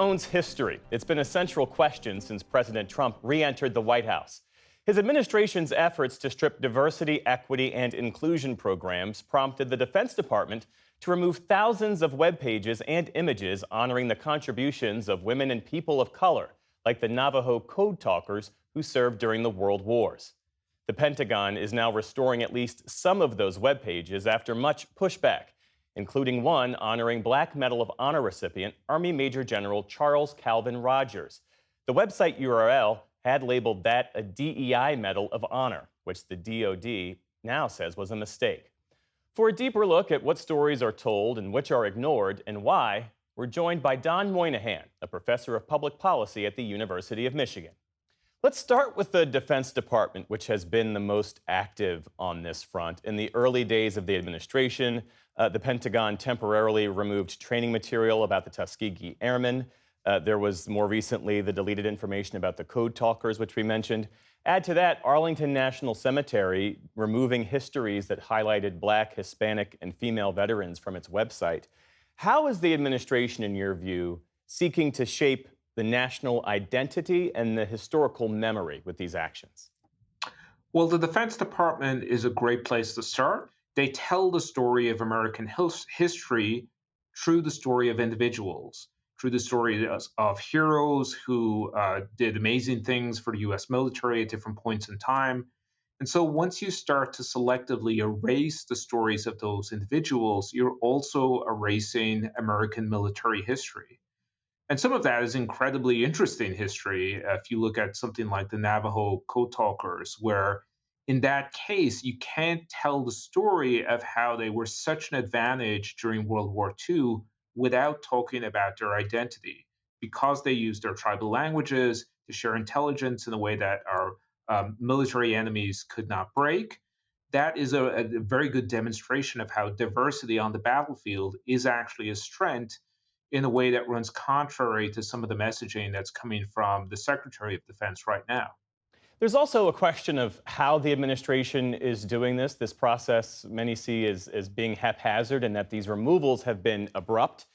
owns history? It's been a central question since President Trump re-entered the White House. His administration's efforts to strip diversity, equity, and inclusion programs prompted the Defense Department to remove thousands of web pages and images honoring the contributions of women and people of color, like the Navajo code talkers who served during the World Wars. The Pentagon is now restoring at least some of those web pages after much pushback, including one honoring Black Medal of Honor recipient Army Major General Charles Calvin Rogers. The website URL had labeled that a DEI Medal of Honor, which the DoD now says was a mistake. For a deeper look at what stories are told and which are ignored and why, we're joined by Don Moynihan, a professor of public policy at the University of Michigan. Let's start with the Defense Department, which has been the most active on this front. In the early days of the administration, the Pentagon temporarily removed training material about the Tuskegee Airmen. There was more recently the deleted information about the code talkers, which we mentioned. Add to that Arlington National Cemetery removing histories that highlighted Black, Hispanic, and female veterans from its website. How is the administration, in your view, seeking to shape the national identity and the historical memory with these actions? Well, the Defense Department is a great place to start. They tell the story of American history through the story of individuals, through the story of heroes who did amazing things for the US military at different points in time. And so once you start to selectively erase the stories of those individuals, you're also erasing American military history. And some of that is incredibly interesting history. If you look at something like the Navajo Code Talkers, where in that case, you can't tell the story of how they were such an advantage during World War II without talking about their identity, because they used their tribal languages to share intelligence in a way that our military enemies could not break. That is a very good demonstration of how diversity on the battlefield is actually a strength in a way that runs contrary to some of the messaging that's coming from the Secretary of Defense right now. There's also a question of how the administration is doing this. This process many see as being haphazard, and that these removals have been abrupt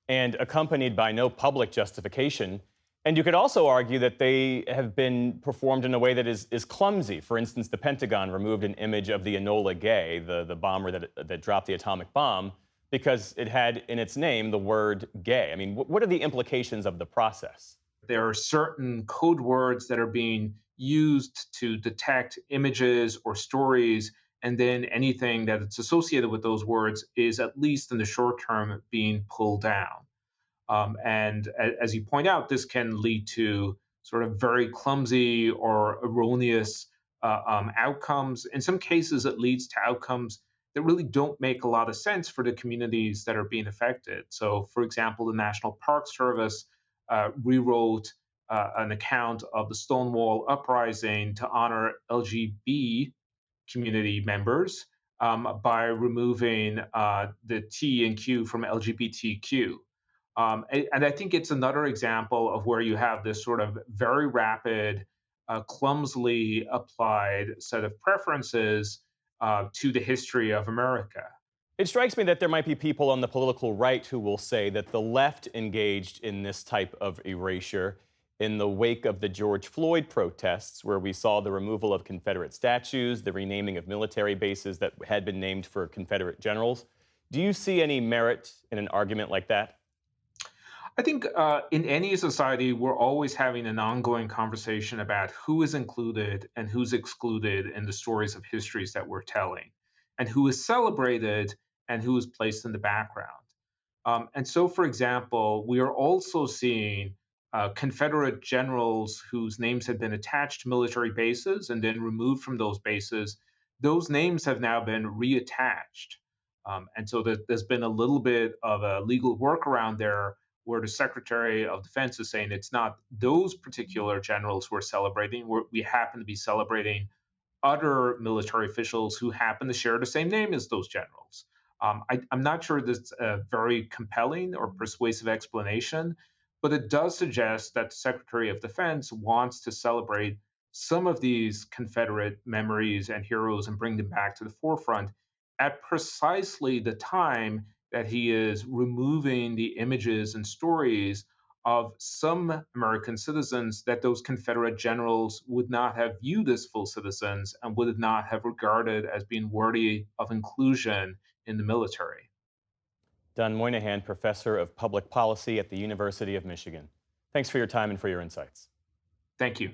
and accompanied by no public justification. And you could also argue that they have been performed in a way that is clumsy. For instance, the Pentagon removed an image of the Enola Gay, the bomber that dropped the atomic bomb, because it had in its name the word gay. I mean, what are the implications of the process? There are certain code words that are being used to detect images or stories, and then anything that it's associated with those words is, at least in the short term, being pulled down. And as you point out, this can lead to sort of very clumsy or erroneous outcomes. In some cases, it leads to outcomes that really don't make a lot of sense for the communities that are being affected. So, for example, the National Park Service rewrote an account of the Stonewall Uprising to honor LGBT community members by removing the T and Q from LGBTQ. And I think it's another example of where you have this sort of very rapid, clumsily applied set of preferences to the history of America. It strikes me that there might be people on the political right who will say that the left engaged in this type of erasure in the wake of the George Floyd protests, where we saw the removal of Confederate statues, the renaming of military bases that had been named for Confederate generals. Do you see any merit in an argument like that? I think in any society, we're always having an ongoing conversation about who is included and who's excluded in the stories of histories that we're telling, and who is celebrated and who is placed in the background. And so, for example, we are also seeing Confederate generals whose names had been attached to military bases and then removed from those bases. Those names have now been reattached. And so there's been a little bit of a legal workaround there, where the Secretary of Defense is saying it's not those particular generals we're celebrating. We happen to be celebrating other military officials who happen to share the same name as those generals. I'm not sure that's a very compelling or persuasive explanation, but it does suggest that the Secretary of Defense wants to celebrate some of these Confederate memories and heroes and bring them back to the forefront at precisely the time that he is removing the images and stories of some American citizens that those Confederate generals would not have viewed as full citizens and would not have regarded as being worthy of inclusion in the military. Don Moynihan, professor of public policy at the University of Michigan. Thanks for your time and for your insights. Thank you.